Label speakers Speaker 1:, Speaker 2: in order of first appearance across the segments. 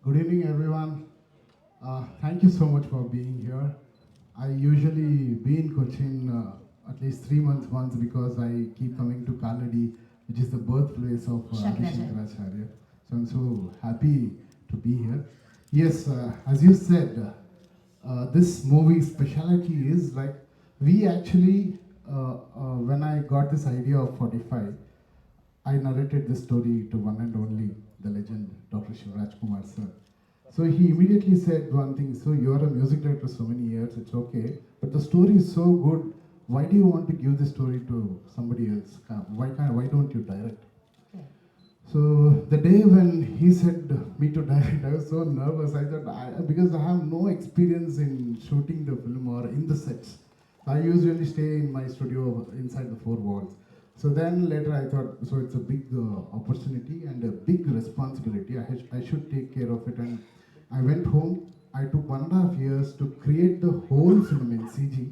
Speaker 1: Good evening, everyone. Thank you so much for being here. I usually be in Cochin at least 3 months once because I keep coming to Kaladi, which is the birthplace of Shankaracharya. So I'm so happy to be here. Yes, as you said, this movie's speciality is like we actually, when I got this idea of 45, I narrated this story to one and only the legend, Dr. Shivraj Kumar sir. So he immediately said one thing, so you're a music director so many years, it's okay, but the story is so good, why do you want to give the story to somebody else? Why don't you direct? So the day when he said me to direct, I was so nervous. I thought, because I have no experience in shooting the film or in the sets. I usually stay in my studio inside the four walls. So then later I thought, so it's a big opportunity and a big responsibility. I should take care of it. And I went home. I took 1.5 years to create the whole film in CG.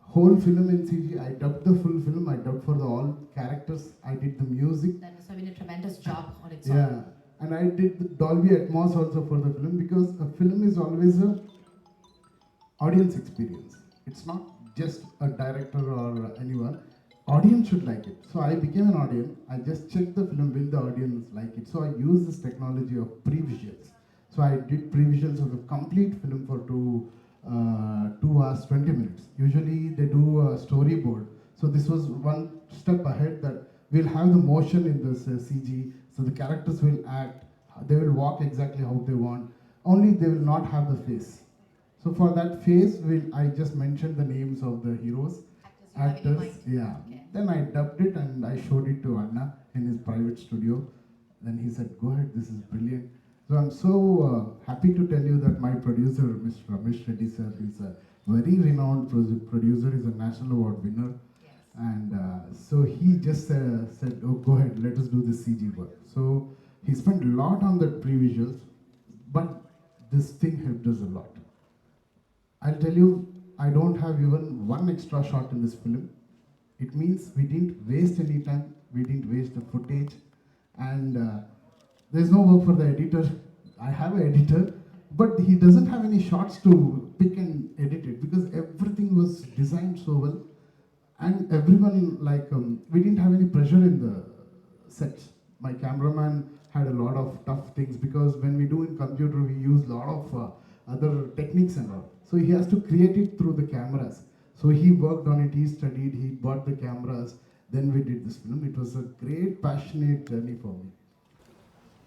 Speaker 1: Whole film in CG. I dubbed the full film. I dubbed for all characters. I did the music.
Speaker 2: That must have been a tremendous job on its own.
Speaker 1: Yeah. And I did the Dolby Atmos also for the film because a film is always a audience experience. It's not just a director or anyone. Audience should like it. So I became an audience. I just checked the film, will the audience like it? So I used this technology of pre-visuals. So I did pre-visuals of the complete film for 2 hours, 20 minutes. Usually they do a storyboard. So this was one step ahead that we'll have the motion in this CG. So the characters will act. They will walk exactly how they want. Only they will not have the face. So for that face, I just mentioned the names of the heroes. Actors, yeah. Okay. Then I dubbed it and I showed it to Anna in his private studio. Then he said, go ahead, this is brilliant. So I'm so happy to tell you that my producer, Mr. Ramesh Reddy sir, is a very renowned producer. He's a national award winner.
Speaker 2: Yes.
Speaker 1: And so he just said, oh, go ahead, let us do the CG work. So he spent a lot on the pre-visuals, but this thing helped us a lot. I'll tell you, I don't have even one extra shot in this film. It means we didn't waste any time, we didn't waste the footage, and there's no work for the editor. I have an editor, but he doesn't have any shots to pick and edit it because everything was designed so well, and everyone we didn't have any pressure in the sets. My cameraman had a lot of tough things because when we do in computer, we use a lot of other techniques and all. So he has to create it through the cameras. So he worked on it, he studied, he bought the cameras, then we did this film. It was a great, passionate journey for me.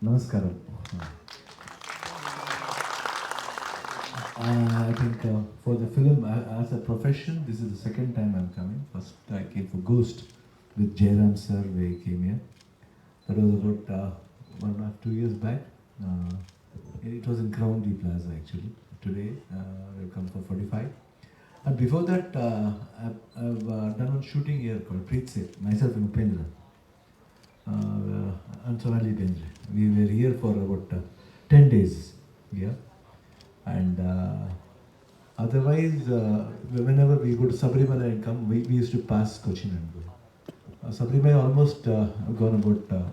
Speaker 3: Namaskaram. I think for the film, as a profession, this is the second time I'm coming. First I came for Ghost with Jairam sir, we came here. That was about 1.5-2 years back. It was in Crown D Plaza actually. Today we've come for 45. And before that, I've done one shooting here called PIRACY, myself and Upendra. And Sonali Bendre. We were here for about 10 days here. And otherwise, whenever we go to Sabrimala and come, we used to pass Cochin and go. Sabrimala almost gone about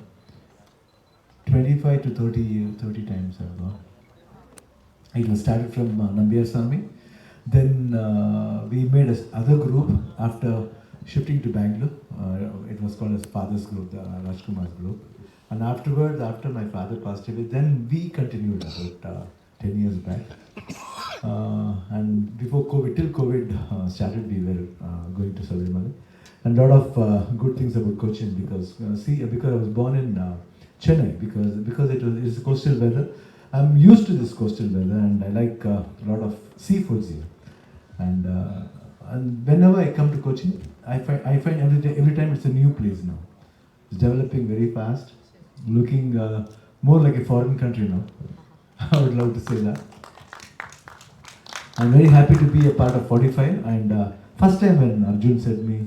Speaker 3: 25 to 30 times I've gone. It was started from Nambiyar Swami. Then we made another group after shifting to Bangalore. It was called as Father's Group, the Rajkumar's group. And afterwards, after my father passed away, then we continued about 10 years back. And before COVID, till COVID started, we were going to Sabrimala. And a lot of good things about Cochin because I was born in Chennai because it's coastal weather. I'm used to this coastal weather and I like a lot of seafoods here. And whenever I come to Cochin, I find every time it's a new place now. It's developing very fast, looking more like a foreign country now. I would love to say that. I'm very happy to be a part of 45 and first time when Arjun said me,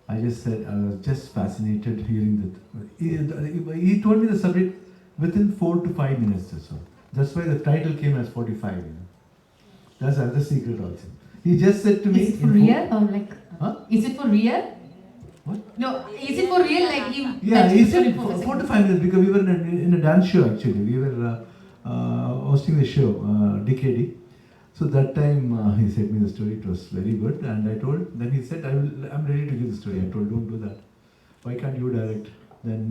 Speaker 3: I just said I was just fascinated hearing that. He told me the subject within 4 to 5 minutes or so. That's why the title came as 45. That's another secret also. He just said to me.
Speaker 2: Is it for real or like?
Speaker 3: Huh?
Speaker 2: Is it for real?
Speaker 3: What?
Speaker 2: No, is it for real? Like you?
Speaker 3: Yeah, he said 4 to 5 minutes because we were in a dance show actually. We were hosting the show, DKD. So that time he said me the story. It was very good, and I told. Then he said, I'm ready to give the story." I told, "Don't do that. Why can't you direct?" Then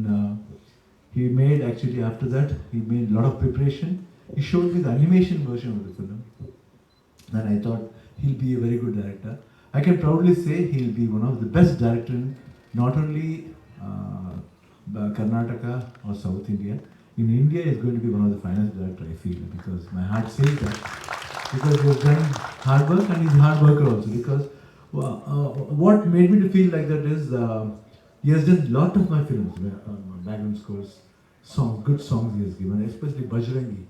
Speaker 3: he made, actually after that, he made a lot of preparation. He showed me the animation version of the film. Then I thought he'll be a very good director. I can proudly say he'll be one of the best directors in not only Karnataka or South India. In India, he's going to be one of the finest directors, I feel, because my heart says that. Because he has done hard work and he's a hard worker also. Because what made me to feel like that is he has done a lot of my films, background scores, good songs he has given, especially Bajrangi.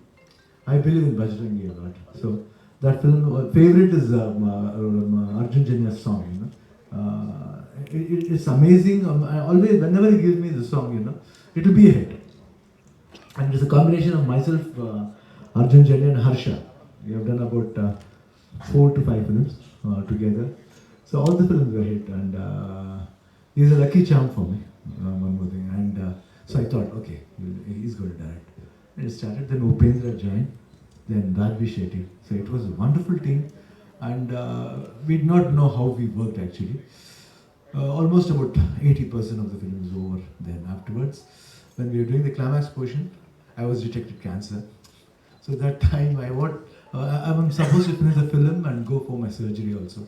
Speaker 3: I believe in Bajrangi a lot. So that film, favorite is Arjun Janya's song. It's amazing. I always, whenever he gives me the song, it will be a hit. And it's a combination of myself, Arjun Janya and Harsha. We have done about 4 to 5 films together. So all the films were hit, and he's a lucky charm for me. One more thing, and so I thought, okay, he's going to direct. And it started. Then Upendra joined. Then Rajvi Shetty. So it was a wonderful team, and we did not know how we worked actually. Almost about 80% of the film was over. Then afterwards, when we were doing the climax portion, I was detected cancer. So that time I'm supposed to finish the film and go for my surgery also.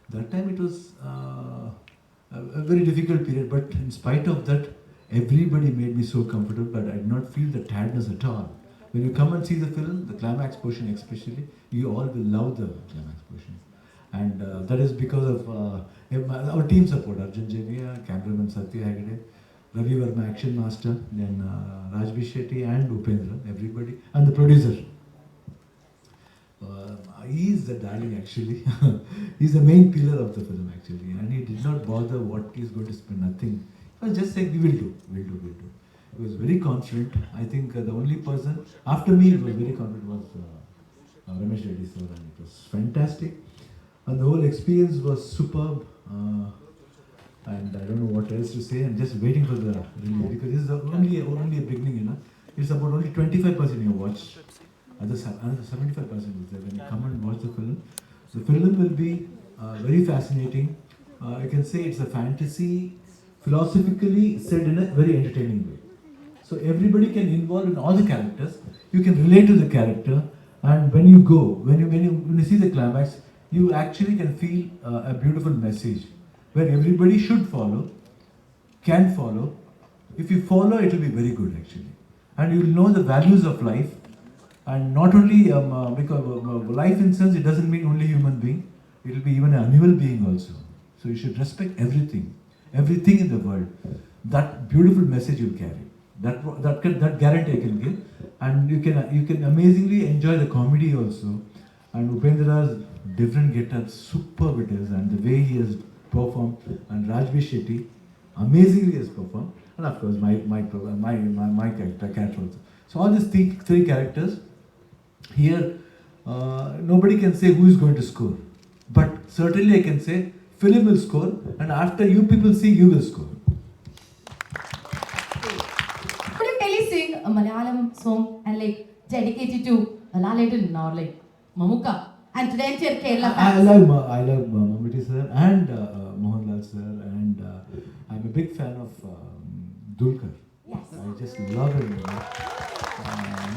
Speaker 3: That time it was a very difficult period, but in spite of that, everybody made me so comfortable that I did not feel the tiredness at all. When you come and see the film, the climax portion especially, you all will love the climax portion. And that is because of our team support, Arjun Jenia, cameraman Satya Hegde, Ravi Verma, action master, then Rajvi Shetty and Upendra, everybody, and the producer. He is the darling actually. He's the main pillar of the film actually, and he did not bother what he's going to spend, nothing. He was just saying, we will do. He was very confident. I think the only person, after me, who was very confident was Ramesh Reddy sir, and it was fantastic. And the whole experience was superb. And I don't know what else to say. I'm just waiting for the release, because this is only a beginning, It's about only 25% you watch. Another 75% is there. When you come and watch the film will be very fascinating. I can say it's a fantasy, philosophically said in a very entertaining way. So everybody can involve in all the characters. You can relate to the character, and when you see the climax, you actually can feel a beautiful message where everybody should follow, can follow. If you follow, it will be very good actually, and you will know the values of life. And not only because life in sense, it doesn't mean only human being. It will be even an animal being also. So you should respect everything in the world. That beautiful message you carry. That guarantee I can give, and you can amazingly enjoy the comedy also. And Upendra's different get-ups, superb it is, and the way he has performed, and Rajvi Shetty amazingly has performed, and of course my character also. So all these three characters here, nobody can say who is going to score, but certainly I can say film will score, and after you people see, you will score.
Speaker 2: Could you really sing a Malayalam song and dedicate it to Lalatin or Mamuka and to the entire Kerala fans?
Speaker 3: I love Mammootty sir and Mohanlal sir, and I'm a big fan of Dulquer.
Speaker 2: Yes.
Speaker 3: I just love him.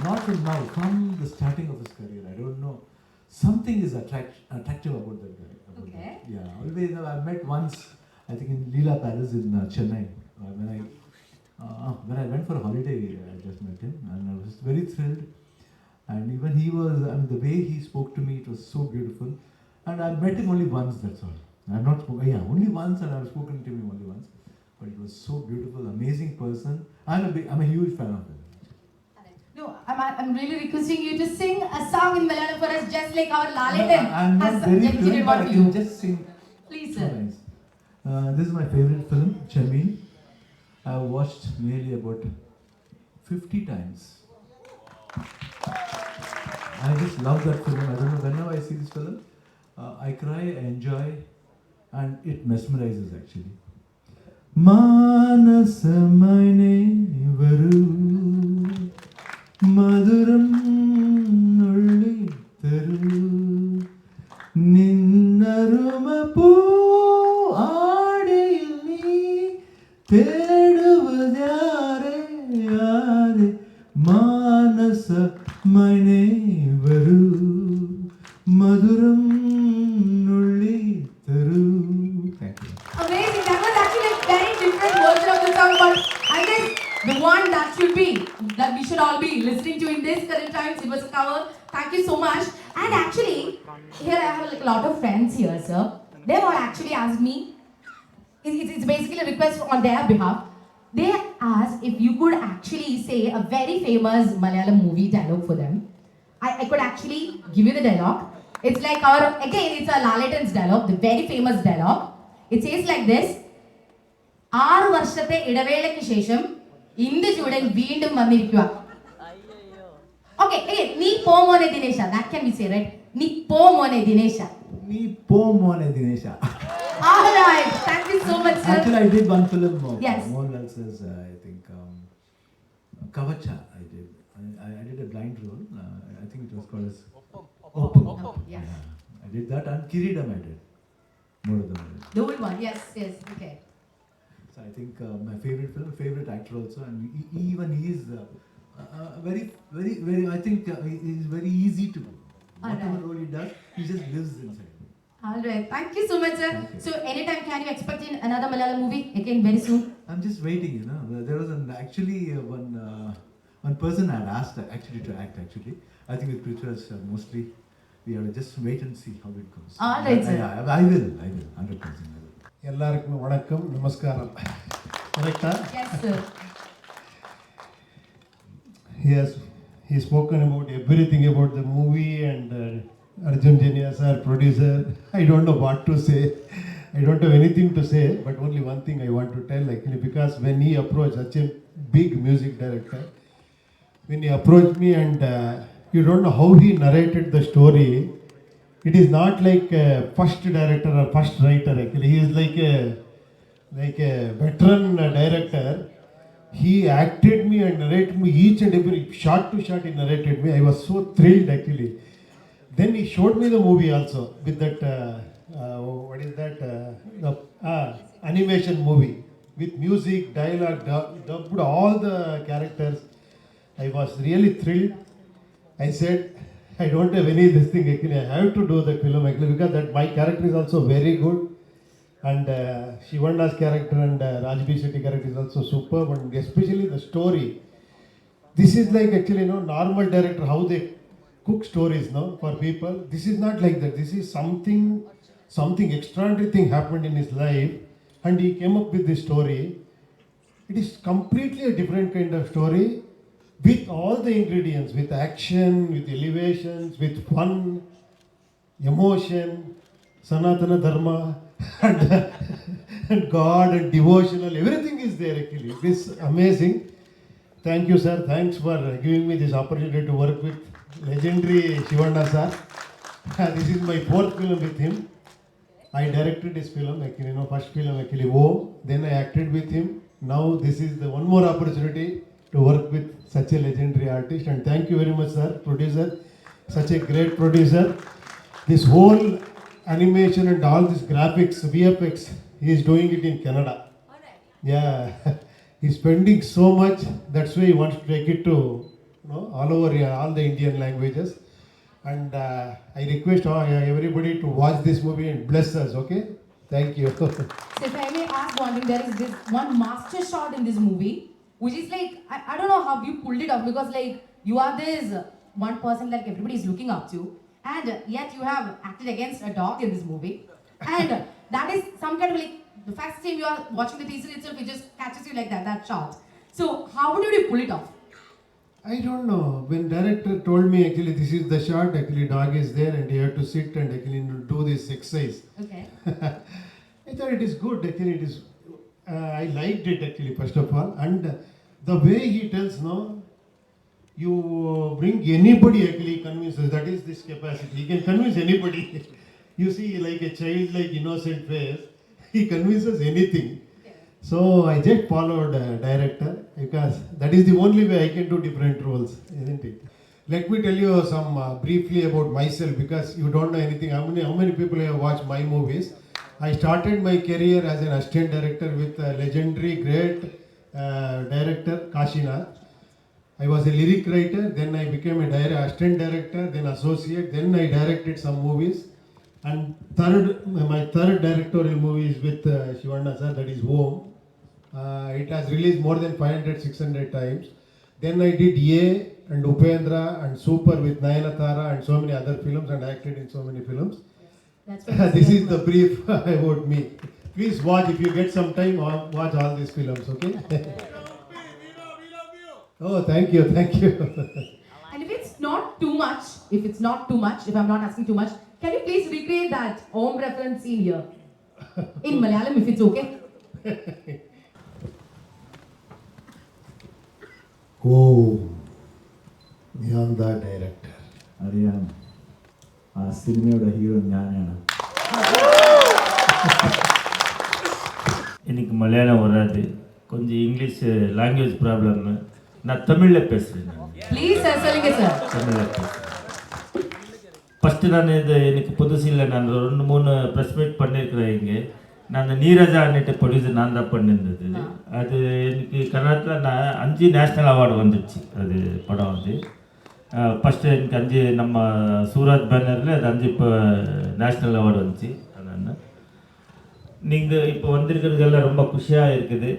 Speaker 3: Not from now, from the starting of his career. I don't know. Something is attractive about that guy.
Speaker 2: Okay.
Speaker 3: Yeah, always. I met once, I think in Leela Palace in Chennai. When I went for a holiday, I just met him, and I was very thrilled. And even he was, the way he spoke to me, it was so beautiful. And I met him only once, that's all. I've not spoken, only once, and I've spoken to him only once. But it was so beautiful, amazing person. I'm a huge fan of him.
Speaker 2: No, I'm really requesting you to sing a song in Malayalam for us, just like our Lalatin
Speaker 3: I'm not
Speaker 2: has
Speaker 3: very
Speaker 2: dedicated
Speaker 3: fluent, but
Speaker 2: one
Speaker 3: I
Speaker 2: to you.
Speaker 3: can just sing.
Speaker 2: Please,
Speaker 3: two
Speaker 2: sir.
Speaker 3: lines. This is my favorite film, Chameen. I've watched nearly about 50 times. I just love that film. I don't know, whenever I see this film, I cry, I enjoy, and it mesmerizes actually. Manasamane varu maduram தேடுவதாரே யாரே மானச மனைவரு மதுரம் நுள்ளி தரு. Thank you.
Speaker 2: Amazing. That was actually a very different version of the song, but I guess the one that we should all be listening to in this current times. It was a cover. Thank you so much. And actually, here I have like a lot of friends here, sir. They all actually asked me. It's basically a request on their behalf. They asked if you could actually say a very famous Malayalam movie dialogue for them. I could actually give you the dialogue. It's like it's a Lalatan's dialogue, the very famous dialogue. It says like this. 6 വർഷത്തെ ഇടവേളയ്ക്ക് ശേഷം ഇന്ദു ചൂടൻ വീണ്ടും വന്നിരിക്കുക. Okay, നീ പോ മോനെ ദിനേശ. That can be said, right? നീ പോ മോനെ ദിനേശ.
Speaker 3: നീ പോ മോനെ ദിനേശ.
Speaker 2: All right. Thank you so much, sir.
Speaker 3: Actually, I did one film.
Speaker 2: Yes.
Speaker 3: Mohanlal says, I think, Kavacha. I did a blind role. I think it was called as Open.
Speaker 2: Yeah.
Speaker 3: I did that, and Kiridam I did. More of them.
Speaker 2: The old one. Yes. Okay.
Speaker 3: So I think my favorite film, favorite actor also, and even he is very. I think he is very easy to do. Whatever role he does, he just lives inside.
Speaker 2: All right. Thank you so much, sir.
Speaker 3: Thank you.
Speaker 2: So anytime can you expect in another Malayalam movie again very soon?
Speaker 3: I'm just waiting, There was one person I had asked actually to act. Actually, I think with Prithviraj mostly we have to just wait and see how it goes.
Speaker 2: All right, sir.
Speaker 3: I will 100%.
Speaker 4: எல்லாருக்கும் வணக்கம், நமஸ்காரம். கரெக்டா?
Speaker 2: Yes, sir.
Speaker 4: He spoken about everything about the movie and Arjun Jenya sir, producer. I don't know what to say. I don't have anything to say, but only one thing I want to tell, actually, because when he approached such a big music director, when he approached me and you don't know how he narrated the story. It is not like a first director or first writer, actually. He is like a veteran director. He acted me and narrated me each and every shot to shot. He narrated me. I was so thrilled, actually. Then he showed me the movie also with that what is that animation movie with music, dialogue, dubbed all the characters. I was really thrilled. I said, I don't have any this thing, actually. I have to do the film, actually, because that my character is also very good. And Shivanna's character and Rajbi Shetty character is also superb, and especially the story. This is like, actually, normal director, how they cook stories, for people. This is not like that. This is something extraordinary thing happened in his life, and he came up with this story. It is completely a different kind of story, with all the ingredients, with action, with elevations, with fun, emotion, Sanatana Dharma, and God and devotional, everything is there, actually. It is amazing. Thank you, sir. Thanks for giving me this opportunity to work with legendary Shivanna sir. This is my 4th film with him. I directed his film, actually, first film, actually, then I acted with him. Now this is the one more opportunity to work with such a legendary artist, and thank you very much, sir, producer, such a great producer. This whole animation and all this graphics, VFX, he is doing it in Canada.
Speaker 2: All right.
Speaker 4: Yeah, he's spending so much. That's why he wants to take it to all over all the Indian languages. And I request everybody to watch this movie and bless us. Okay, thank you.
Speaker 2: So if I may ask one thing, there is this one master shot in this movie, which is like, I don't know how you pulled it off, because like you are this one person that everybody is looking up to, and yet you have acted against a dog in this movie, and that is some kind of like, the first time you are watching the teaser itself, it just catches you like that shot. So how did you pull it off?
Speaker 4: I don't know. When director told me, actually, this is the shot, actually dog is there and you have to sit and actually do this exercise.
Speaker 2: Okay.
Speaker 4: I thought it is good, actually. It is. I liked it, actually, first of all, and the way he tells, you bring anybody, actually convinces. That is this capacity. He can convince anybody. You see, like a child, like innocent face, he convinces anything. So I just followed director, because that is the only way I can do different roles, isn't it? Let me tell you some briefly about myself, because you don't know anything. How many people have watched my movies? I started my career as an assistant director with a legendary great director Kashinath. I was a lyric writer, then I became a assistant director, then associate, then I directed some movies. And my third directorial movie is with Shivanna sir, that is Home. It has released more than 500, 600 times. Then I did Ye and Upendra and Super with Nayanthara and so many other films and acted in so many films. This is the brief about me. Please watch, if you get some time, watch all these films, okay? Oh, thank you, thank you.
Speaker 2: And if it's not too much, if I'm not asking too much, can you please recreate that Om reference scene here? In Malayalam, if it's okay.
Speaker 4: Oh, beyond the director.
Speaker 3: അറിയാം ആ സിനിമയുടെ hero ഞാനാണ്.
Speaker 5: எனக்கு மலையாளம் வராது, கொஞ்சம் English language problem. நான் தமிழில் பேசுகிறேன்.
Speaker 2: Please, sir, சொல்லுங்க sir.
Speaker 5: தமிழில் பேசுகிறேன். ஃபஸ்ட்டு நான் எனக்கு புதுசு இல்லை, நான் 2-3 ப்ரெஸ் மீட் பண்ணியிருக்கிறேன் இங்கே. நான் நீரஜா அன்னிட்டு ப்ரொடியூசர் நான் தான் பண்ணியிருந்தது. அது எனக்கு கன்னடத்தில் நான் 5 நேஷ்னல் அவார்டு வந்துடுச்சு. அது படம் வந்து ஃபஸ்ட்டு எனக்கு 5 நம்ம சூரஜ் பேனரில் அது 5 இப்போ நேஷ்னல் அவார்டு வந்துச்சு. அதனால் நீங்கள் இப்போ வந்திருக்கிறதெல்லாம் ரொம்ப குஷியாக இருக்குது.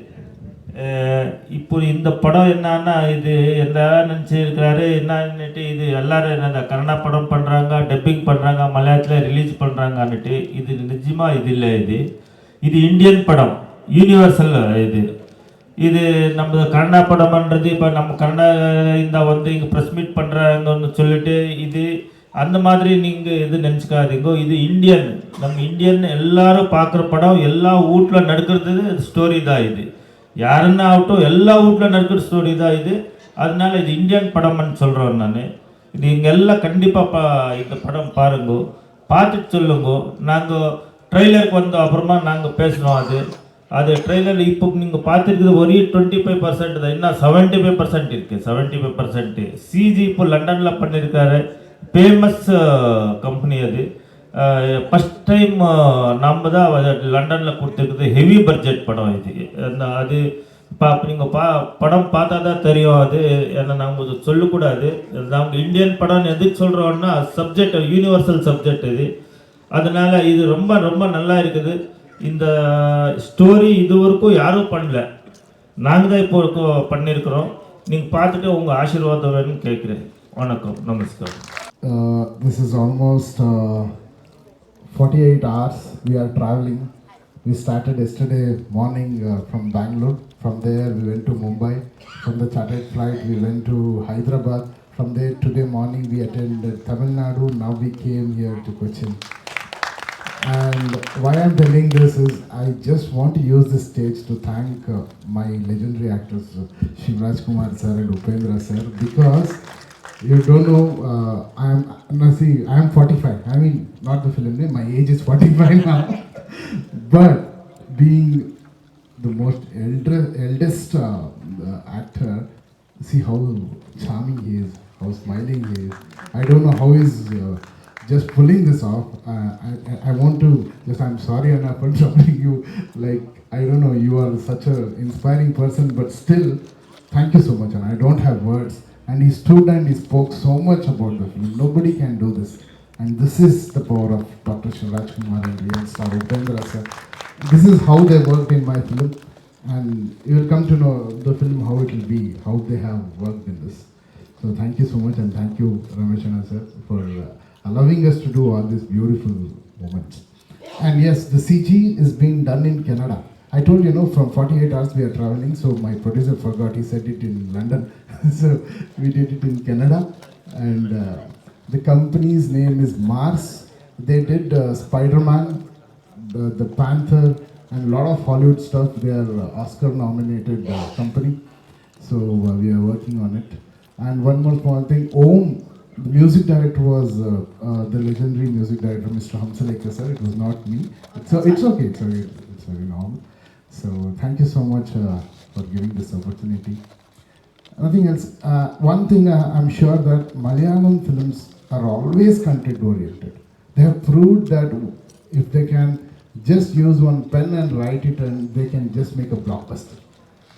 Speaker 5: இப்போ இந்த படம் என்னன்னா, இது எல்லாரும் நினச்சிருக்கிறாரு என்னன்னுட்டு, இது எல்லோரும் என்ன கன்னடா படம் பண்ணுறாங்க, டப்பிங் பண்ணுறாங்க, மலையாளத்தில் ரிலீஸ் பண்ணுறாங்கன்னுட்டு. இது நிஜமாக இது இல்லை. இது இந்தியன் படம், யூனிவர்சல். இது நம்ம கன்னடா படம்ன்றது இப்போ நம்ம கன்னடா இந்த வந்து இங்கே ப்ரெஸ் மீட் பண்ணுறாங்கன்னு சொல்லிட்டு இது அந்த மாதிரி நீங்கள் இது நினச்சிக்காதீங்க. இது இந்தியன், நம்ம இந்தியன் எல்லாரும் பார்க்குற படம், எல்லா வீட்டில் நடக்கிறது ஸ்டோரி தான். இது யாருன்னா ஆகட்டும், எல்லா வீட்டில் நடக்கிற ஸ்டோரி தான் இது. அதனால இது இந்தியன் படம்னு சொல்கிறேன் நான். இது இங்கே எல்லாம் கண்டிப்பாக இந்த படம் பாருங்க, பார்த்துட்டு சொல்லுங்க. நாங்கள் ட்ரெய்லருக்கு வந்த அப்புறமா நாங்கள் பேசுகிறோம். அது ட்ரெய்லர் இப்போ நீங்கள் பார்த்துருக்குது ஒரு 25% தான், இன்னும் 75% இருக்குது. 75% சிஜி இப்போ லண்டனில் பண்ணியிருக்காரு, ஃபேமஸ் கம்பெனி. அது ஃபஸ்ட் டைம் நம்ம தான் லண்டனில் கொடுத்துருக்குது. ஹெவி பட்ஜெட் படம் இது. அது நீங்கள் படம் பார்த்தா தான் தெரியும். அது ஏன்னா நாங்கள் சொல்லக்கூடாது. நாங்கள் இந்தியன் படம் எதுக்கு சொல்கிறோன்னா, சப்ஜெக்ட் யூனிவர்சல் சப்ஜெக்ட் இது. அதனால் இது ரொம்ப ரொம்ப நல்லா இருக்குது. இந்த ஸ்டோரி இதுவரைக்கும் யாரும் பண்ணல, நாங்கள் தான் இப்போ பண்ணியிருக்கிறோம். நீங்கள் பார்த்துட்டு உங்கள் ஆசீர்வாதம் வேணும்னு கேட்குறேன். வணக்கம், நமஸ்காரம்.
Speaker 1: This is almost 48 hours we are traveling. We started yesterday morning from Bangalore. From there we went to Mumbai. From the chartered flight we went to Hyderabad. From there today morning we attended Tamil Nadu. Now we came here to Cochin. And why I'm telling this is I just want to use this stage to thank my legendary actors Shivraj sir and Upendra sir, because you don't know, I am 45. I mean, not the film name, my age is 45 now. But being the most eldest actor, see how charming he is, how smiling he is. I don't know how he's just pulling this off. I want to just, I'm sorry Anna for troubling you. Like, I don't know, you are such an inspiring person, but still, thank you so much. And I don't have words. And he stood and he spoke so much about the film. Nobody can do this. And this is the power of Dr. Shivraj and real star Upendra sir. This is how they worked in my film. And you will come to know the film, how it will be, how they have worked in this. So thank you so much, and thank you Rameshana sir for allowing us to do all these beautiful moments. And yes, the CG is being done in Canada. I told you, from 48 hours we are traveling, so my producer forgot, he said it in London. So we did it in Canada, and the company's name is Mars. They did Spider-Man, the Panther, and a lot of Hollywood stuff. They are Oscar nominated company, so we are working on it. And one more small thing, Om, the music director was the legendary music director Mr. Hamsalekar sir. It was not me. So it's okay, it's very normal. So thank you so much for giving this opportunity. Nothing else. One thing I'm sure that Malayalam films are always content oriented. They have proved that if they can just use one pen and write it and they can just make a blockbuster.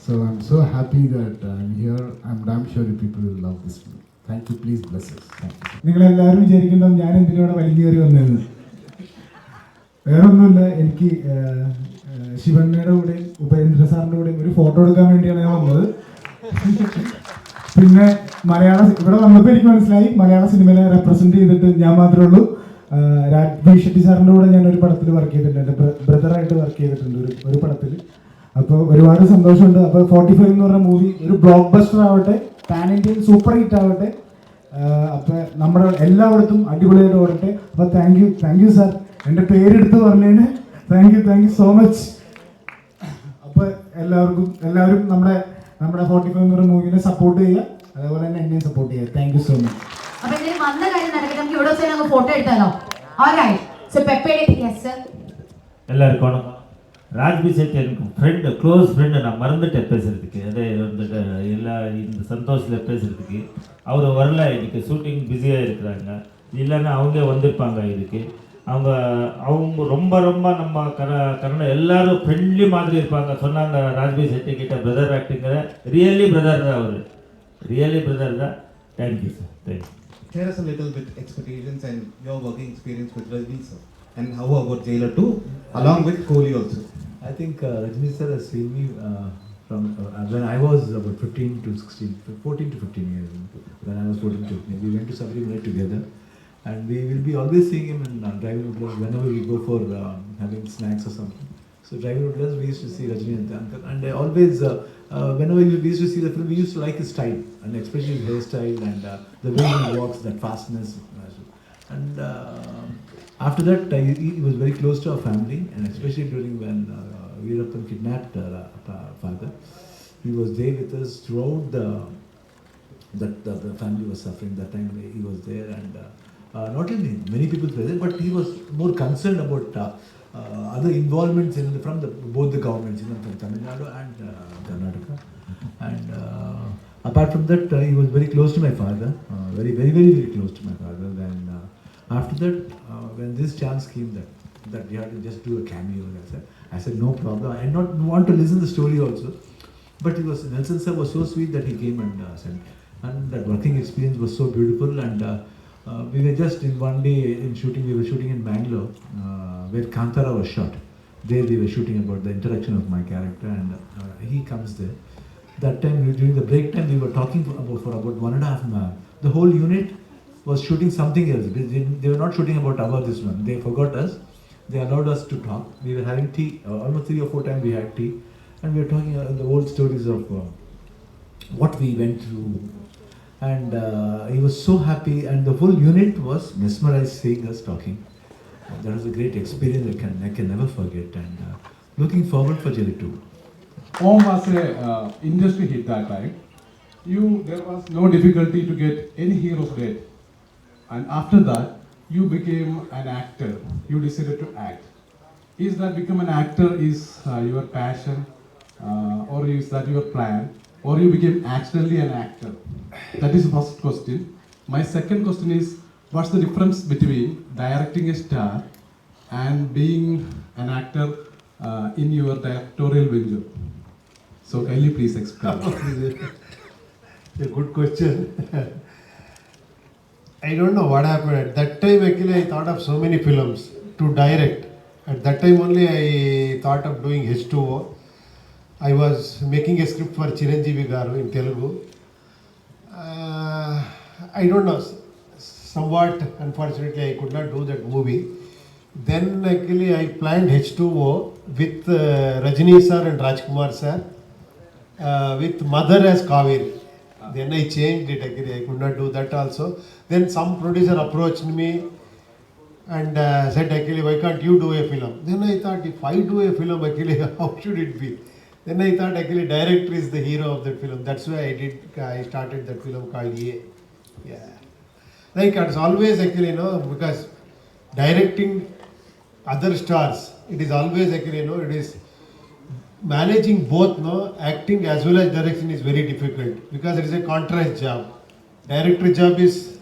Speaker 1: So I'm so happy that I'm here. I'm damn sure you people will love this film. Thank you. Please bless us. Thank you.
Speaker 6: നിങ്ങളെല്ലാവരും വിചാരിക്കണം ഞാൻ എന്തിനോടെ വലിഞ്ഞേറി വന്നതെന്ന്. വേറൊന്നുമില്ല, എനിക്ക് ശിവണ്ണയുടെ കൂടെയും ഉപേന്ദ്ര സാറിൻ്റെ കൂടെയും ഒരു ഫോട്ടോ എടുക്കാൻ വേണ്ടിയാണ് ഞാൻ വന്നത്. പിന്നെ ഇവിടെ വന്നപ്പോൾ എനിക്ക് മനസ്സിലായി മലയാള സിനിമയെ റെപ്രസെന്റ് ചെയ്തിട്ട് ഞാൻ മാത്രമേ ഉള്ളൂ. രാജ് സാറിൻ്റെ കൂടെ ഞാൻ ഒരു പടത്തിൽ വർക്ക് ചെയ്തിട്ടുണ്ട്, എൻ്റെ ബ്രദറായിട്ട് വർക്ക് ചെയ്തിട്ടുണ്ട് ഒരു പടത്തിൽ. അപ്പോൾ ഒരുപാട് സന്തോഷമുണ്ട്. അപ്പോൾ 45 എന്ന് പറഞ്ഞ മൂവി ഒരു ബ്ലോക്ക് ബസ്റ്റർ ആവട്ടെ, പാൻ ഇന്ത്യൻ സൂപ്പർ ഹിറ്റ് ആവട്ടെ. അപ്പോൾ നമ്മുടെ എല്ലായിടത്തും അടിപൊളിയായിട്ട് ഓടട്ടെ. അപ്പോൾ താങ്ക് യു സാർ, എൻ്റെ പേരെടുത്ത് പറഞ്ഞതിന് താങ്ക് യു സോ മച്ച്. അപ്പോൾ എല്ലാവരും നമ്മുടെ 45 എന്ന് പറഞ്ഞ മൂവിനെ സപ്പോർട്ട് ചെയ്യുക, അതേപോലെ തന്നെ എന്നെയും സപ്പോർട്ട് ചെയ്യുക. Thank you so much.
Speaker 2: അപ്പോൾ എന്തെങ്കിലും വന്ന കാര്യം നടക്കട്ടെ, നമുക്ക് ഇവിടെ വെച്ച് നമുക്ക് ഫോട്ടോ എടുത്താലോ? ഓൾറൈറ്റ്. സോ പെപ്പയുടെ യെസ് സർ.
Speaker 5: எல்லாருக்கும் வணக்கம். ராஜ்பி சேட்டி எனக்கு ஃப்ரெண்டு, க்ளோஸ் ஃப்ரெண்டு. நான் மறந்துட்டேன் பேசுகிறதுக்கு, அதே வந்துட்டு எல்லா இந்த சந்தோஷத்தில் பேசுகிறதுக்கு. அவர் வரல, இன்னைக்கு ஷூட்டிங் பிஸியாக இருக்கிறாங்க. இல்லைன்னா அவங்க வந்திருப்பாங்க. இதுக்கு அவங்க ரொம்ப நம்ம கன்னட எல்லாரும் ஃப்ரெண்ட்லி மாதிரி இருப்பாங்க. சொன்னாங்க ராஜ்பி செட்டி கிட்ட பிரதர் ஆக்டிங்கிற. ரியலி பிரதர் தான் அவர், ரியலி பிரதர் தான். Thank you sir, thank you.
Speaker 7: Share us a little bit experience and your working experience with Rajni sir, and how about Jailer 2 along with Kohli also.
Speaker 3: I think Rajni sir has seen me from when I was about 14 to 15 years. When I was 14 to 15, we went to Sabrimala together, and we will be always seeing him in driving woodlands whenever we go for having snacks or something. So driving woodlands, we used to see Rajni and uncle, and I always whenever we used to see the film, we used to like his style, and especially his hairstyle and the way he walks, that fastness. And after that, he was very close to our family, and especially during when Veerappan kidnapped father, he was there with us throughout the family was suffering. That time he was there, and not only many people present, but he was more concerned about other involvements from both the governments, from Tamil Nadu and Karnataka. And apart from that, he was very close to my father, very close to my father. Then after that, when this chance came that we had to just do a cameo, I said no problem. I not want to listen the story also, but Nelson sir was so sweet that he came and said, and that working experience was so beautiful. And we were just in one day in shooting. We were shooting in Bangalore, where Kantara was shot. There we were shooting about the introduction of my character, and he comes there. That time during the break time, we were talking for about 1.5 hours. The whole unit was shooting something else. They were not shooting about this one. They forgot us. They allowed us to talk. We were having tea. Almost 3 or 4 times we had tea, and we were talking the old stories of what we went through. And he was so happy, and the whole unit was mesmerized seeing us talking. That was a great experience I can never forget, and looking forward for Jailer 2.
Speaker 8: Om was a industry hit that time. There was no difficulty to get any hero's dead, and after that you became an actor. You decided to act. Is that become an actor is your passion, or is that your plan, or you became accidentally an actor? That is the first question. My second question is, what's the difference between directing a star and being an actor in your directorial venture? So kindly please explain.
Speaker 4: A good question. I don't know what happened. At that time, actually, I thought of so many films to direct. At that time only, I thought of doing H2O. I was making a script for Chiranjeevi Garu in Telugu. I don't know. Somewhat, unfortunately, I could not do that movie. Then, actually, I planned H2O with Rajni sir and Rajkumar sir, with mother as Kaveri. Then I changed it. Actually, I could not do that also. Then some producer approached me and said, actually, why can't you do a film? Then I thought, if I do a film, actually, how should it be? Then I thought, actually, director is the hero of that film. That's why I started that film called Ye. Yeah. Like, it's always, actually, because directing other stars, it is always, actually, it is managing both, acting as well as direction is very difficult, because it is a contrast job. Director job is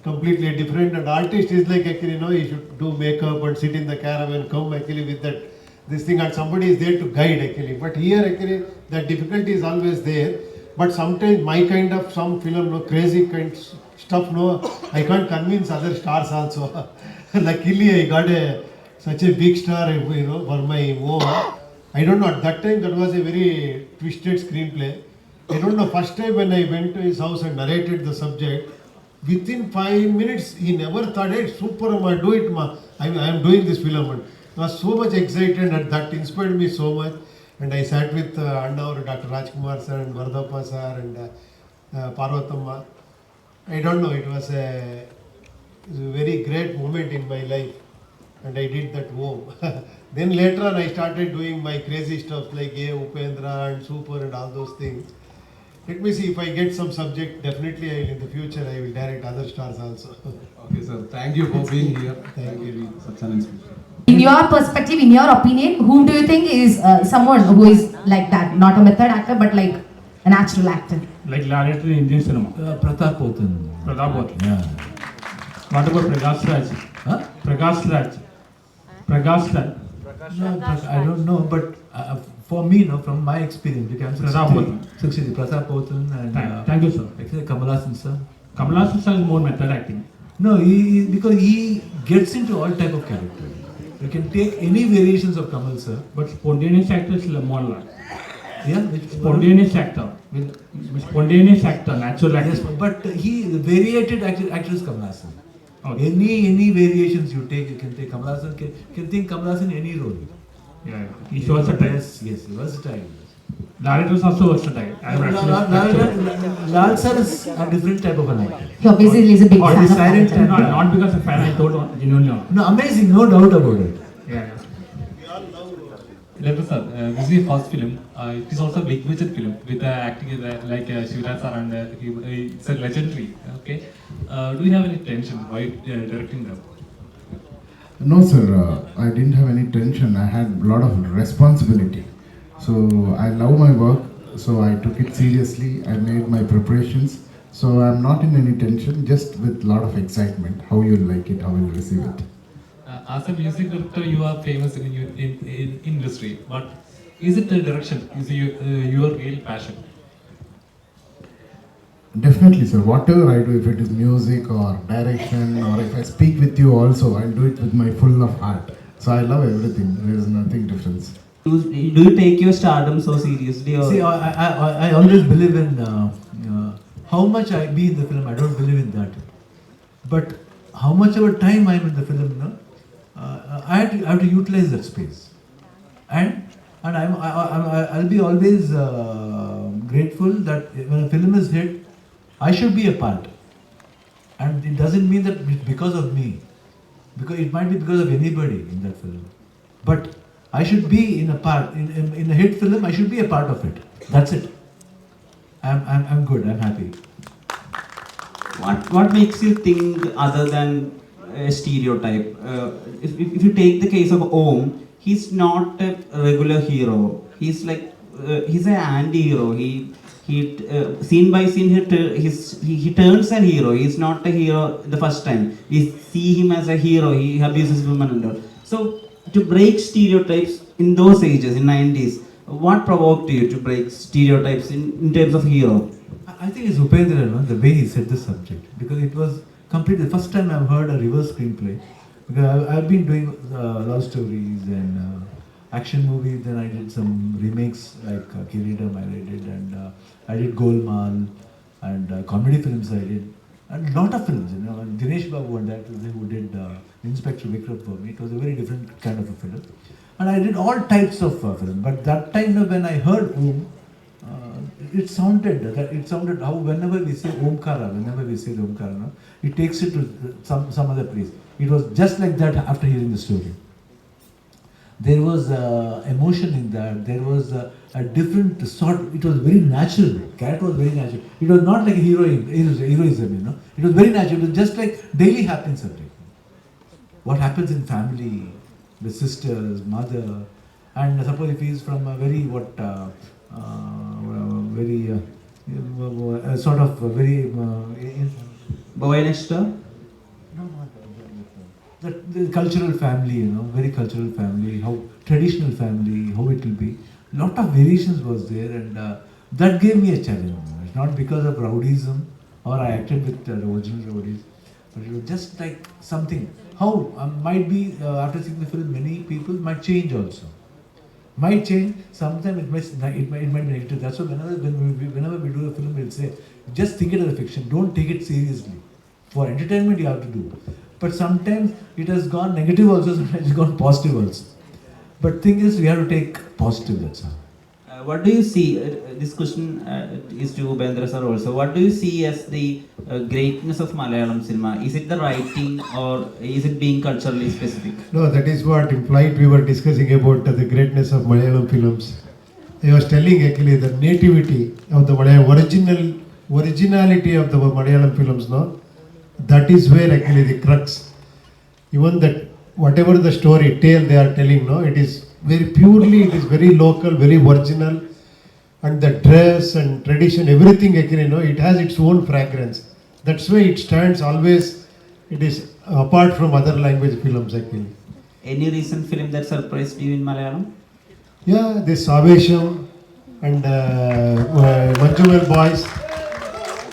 Speaker 4: completely different. And artist is like actually, you know, he should do makeup and sit in the caravan, come actually with that this thing, and somebody is there to guide actually. But here actually that difficulty is always there. But sometimes my kind of some film, no crazy kind stuff, no, I can't convince other stars also. Luckily, I got such a big star, you know, for my own. I don't know. At that time, that was a very twisted screenplay. I don't know. First time when I went to his house and narrated the subject, within 5 minutes, he never thought, "Hey, super, ma, do it, ma. I am doing this film." And I was so much excited, and that inspired me so much. And I sat with Anna or Dr. Rajkumar sir and Vardappa sir and Parvatamma. I don't know. It was a very great moment in my life, and I did that home. Then later on, I started doing my crazy stuff like Upendra and Super and all those things. Let me see if I get some subject. Definitely, in the future, I will direct other stars also.
Speaker 8: Okay, sir. Thank you for being here. Thank you. Such an inspiration.
Speaker 2: In your perspective, in your opinion, whom do you think is someone who is like that, not a method actor, but like a natural actor?
Speaker 9: Like director in Indian cinema.
Speaker 3: Pratap Potan.
Speaker 9: Pratap Potan.
Speaker 3: Yeah.
Speaker 9: What about Prakash Raj?
Speaker 3: Huh?
Speaker 9: Prakash Raj. Prakash Raj.
Speaker 3: No, I don't know, but for me, no, from my experience, because I'm
Speaker 9: Pratap Potan.
Speaker 3: 60, Pratap Potan and
Speaker 9: Thank you, sir.
Speaker 3: actually Kamal Haasan sir.
Speaker 9: Kamal Haasan sir is more method acting.
Speaker 3: No, because he gets into all type of characters. You can take any variations of Kamal sir.
Speaker 9: But spontaneous actor is more like.
Speaker 3: Yeah,
Speaker 9: Spontaneous actor. Spontaneous actor, natural actor.
Speaker 3: yes, but he variated actor is Kamal Haasan.
Speaker 9: Okay.
Speaker 3: Any variations you take, you can take Kamal Haasan. Can take Kamal Haasan in any role.
Speaker 9: Yeah, he shows a type.
Speaker 3: Yes, versatile.
Speaker 9: Director is also versatile. I have actually.
Speaker 3: Lal sir is a different type of an actor.
Speaker 2: He obviously is a big
Speaker 3: Or
Speaker 2: fan
Speaker 3: the
Speaker 2: of
Speaker 3: silent
Speaker 2: character.
Speaker 9: No, not because of fan, I told genuinely.
Speaker 3: No, amazing, no doubt about it.
Speaker 9: Yeah.
Speaker 10: Level sir, this is your first film. It is also a big budget film with acting like Shivraj sir and it's a legendary. Okay, do you have any tension while directing them?
Speaker 1: No, sir, I didn't have any tension. I had a lot of responsibility. So I love my work, so I took it seriously. I made my preparations. So I'm not in any tension, just with a lot of excitement. How you'll like it, how you'll receive it.
Speaker 10: As a music director, you are famous in industry, but is it the direction? Is it your real passion?
Speaker 1: Definitely, sir. Whatever I do, if it is music or direction, or if I speak with you also, I'll do it with my full of heart. So I love everything. There is nothing different.
Speaker 11: Do you take your stardom so seriously? Or?
Speaker 3: See, I always believe in how much I be in the film. I don't believe in that. But how much of a time I'm in the film, no? I have to utilize that space, and I'll be always grateful that when a film is hit, I should be a part, and it doesn't mean that it's because of me, because it might be because of anybody in that film, but I should be in a part in a hit film. I should be a part of it. That's it. I'm good. I'm happy.
Speaker 11: What makes you think other than a stereotype? If you take the case of Om, he's not a regular hero. He's like he's an anti-hero. He scene by scene he turns a hero. He's not a hero the first time. We see him as a hero. He abuses women and all. So to break stereotypes in those ages, in 90s, what provoked you to break stereotypes in terms of hero?
Speaker 3: I think it's Upendra, no? The way he said the subject, because it was completely the first time I've heard a reverse screenplay. Because I've been doing love stories and action movies. Then I did some remakes like Kiridam I did, and I did Golmaal, and comedy films I did, and a lot of films. You know, and Dinesh Babu and that who did Inspector Vikram for me. It was a very different kind of a film, and I did all types of film. But that time when I heard Om, it sounded how whenever we say Omkara, no, it takes it to some other place. It was just like that after hearing the story. There was emotion in that. There was a different sort. It was very natural. Character was very natural. It was not like heroism, you know. It was very natural. It was just like daily happens something. What happens in family, the sisters, mother, and suppose if he is from a very
Speaker 11: Boy next door?
Speaker 3: the cultural family, very cultural family, how traditional family, how it will be. Lot of variations was there, and that gave me a challenge. It's not because of rowdyism or I acted with the original rowdies, but it was just like something. How might be after seeing the film, many people might change also. Might change. Sometimes it might be negative. That's why whenever we do a film, we'll say, just think it as a fiction. Don't take it seriously. For entertainment, you have to do. But sometimes it has gone negative also. Sometimes it's gone positive also. But thing is, we have to take positive. That's all.
Speaker 11: What do you see? This question is to Ubendra sir also. What do you see as the greatness of Malayalam cinema? Is it the writing or is it being culturally specific?
Speaker 4: No, that is what implied we were discussing about the greatness of Malayalam films. I was telling actually the nativity of the Malayalam, originality of the Malayalam films, no? That is where actually the crux. Even that, whatever the story tale they are telling, no? It is very purely, it is very local, very original, and the dress and tradition, everything actually, it has its own fragrance. That's why it stands always, it is apart from other language films actually.
Speaker 11: Any recent film that surprised you in Malayalam?
Speaker 4: Yeah, this Avesham and Manjumal Boys.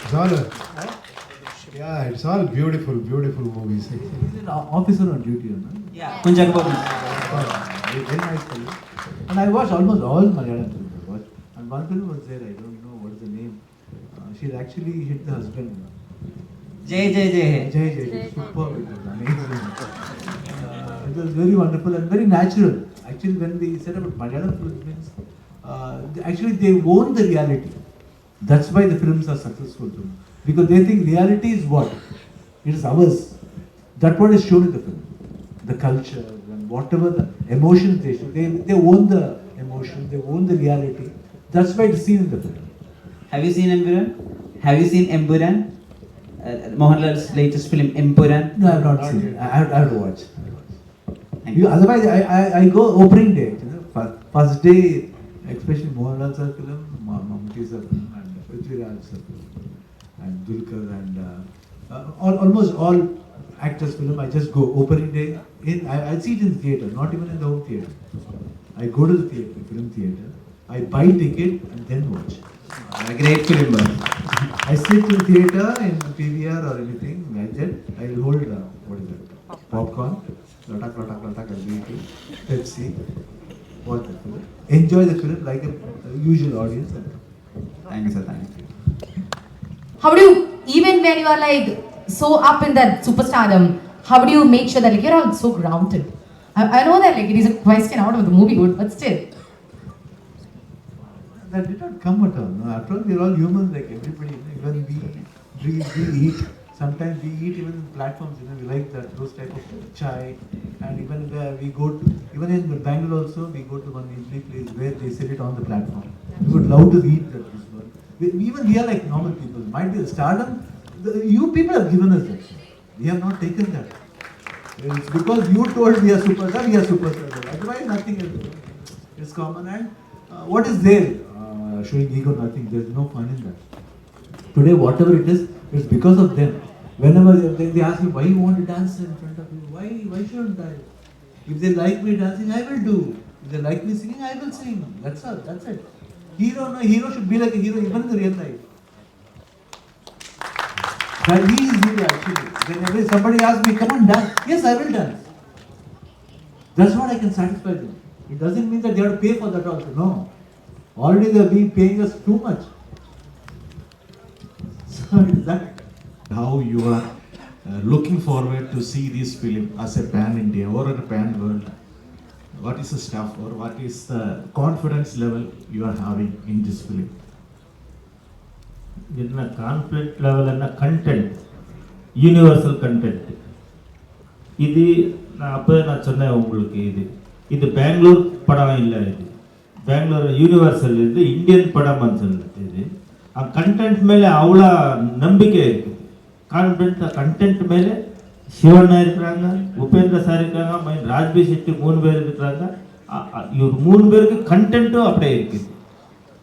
Speaker 4: It's all, yeah, it's all beautiful, beautiful movies.
Speaker 3: He's an officer on duty,
Speaker 11: Yeah, Kunjakababu.
Speaker 3: Very nice film. And I watched almost all Malayalam films. I watched. And one film was there, I don't know what is the name. She actually hit the husband.
Speaker 11: Jai.
Speaker 3: Superb. It was amazing. It was very wonderful and very natural. Actually, when we said about Malayalam films, actually they own the reality. That's why the films are successful too. Because they think reality is what? It is ours. That's what is shown in the film. The culture and whatever the emotions they show, they own the emotion, they own the reality. That's why it's seen in the film.
Speaker 11: Have you seen Empuran? Have you seen Empuran? Mohanlal's latest film, Empuran?
Speaker 3: No, I have not seen it. I have to watch. Otherwise, I go opening day. First day, especially Mohanlal's film, Mammootty's film, and Prithviraj's film, and Dulquer, and almost all actors' film. I just go opening day. I see it in the theatre, not even in the home theatre. I go to the theatre, film theatre. I buy ticket and then watch.
Speaker 11: A great film.
Speaker 3: I sit in theatre in PVR or anything, I will hold what is it? Popcorn, latak, I'll be eating, Pepsi, watch the film. Enjoy the film like a usual audience.
Speaker 11: Thank you, sir. Thank you.
Speaker 2: How do you, even when you are like so up in that superstardom, how do you make sure that like you're all so grounded? I know that like it is a question out of the movie, but still.
Speaker 3: That did not come at all. No? After all, we're all humans like everybody. Even we eat. Sometimes we eat even in platforms. We like those type of chai. And even we go to, even in Bangalore also, we go to one idli place where they sell it on the platform. We would love to eat that. Even we are like normal people. Might be the stardom. You people have given us that. We have not taken that. It's because you told we are superstar, we are superstar. Otherwise, nothing is. It's common. And what is there? Showing ego, nothing. There's no fun in that. Today, whatever it is, it's because of them. Whenever they ask me, why you want to dance in front of you? Why shouldn't I? If they like me dancing, I will do. If they like me singing, I will sing. That's all. That's it. Hero should be like a hero even in the real life. But he is hero actually. Whenever somebody asks me, come on dance. Yes, I will dance. That's what I can satisfy them. It doesn't mean that they have to pay for that also. No. Already they have been paying us too much. So it's that.
Speaker 12: How you are looking forward to see this film as a pan-India or a pan-world? What is the stuff or what is the confidence level you are having in this film?
Speaker 5: In a conflict level and a content, universal content. இது நான் அப்போ நான் சொன்னேன் உங்களுக்கு இது பெங்களூர் படம் இல்லை, இது பெங்களூர் யூனிவர்சல், இது இந்தியன் படம் சொல்லுது. இது கண்டென்ட் மேலே அவ்வளோ நம்பிக்கை இருக்குது. கண்டென்ட் மேலே சிவண்ணா இருக்கிறாங்க, உபேந்திர சார் இருக்காங்க, ராஜ்பி செட்டி 3 பேர் இருக்கிறாங்க. இவர் 3 பேருக்கு கண்டென்ட்டும் அப்படியே இருக்குது.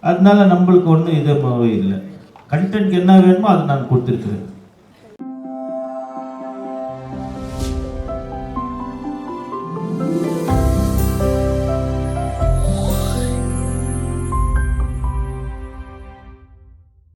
Speaker 5: அதனால நம்மளுக்கு ஒன்றும் இதமாகவே இல்லை. கண்டென்ட்க்கு என்ன வேணுமோ அதை நான் கொடுத்துருக்குறேன்.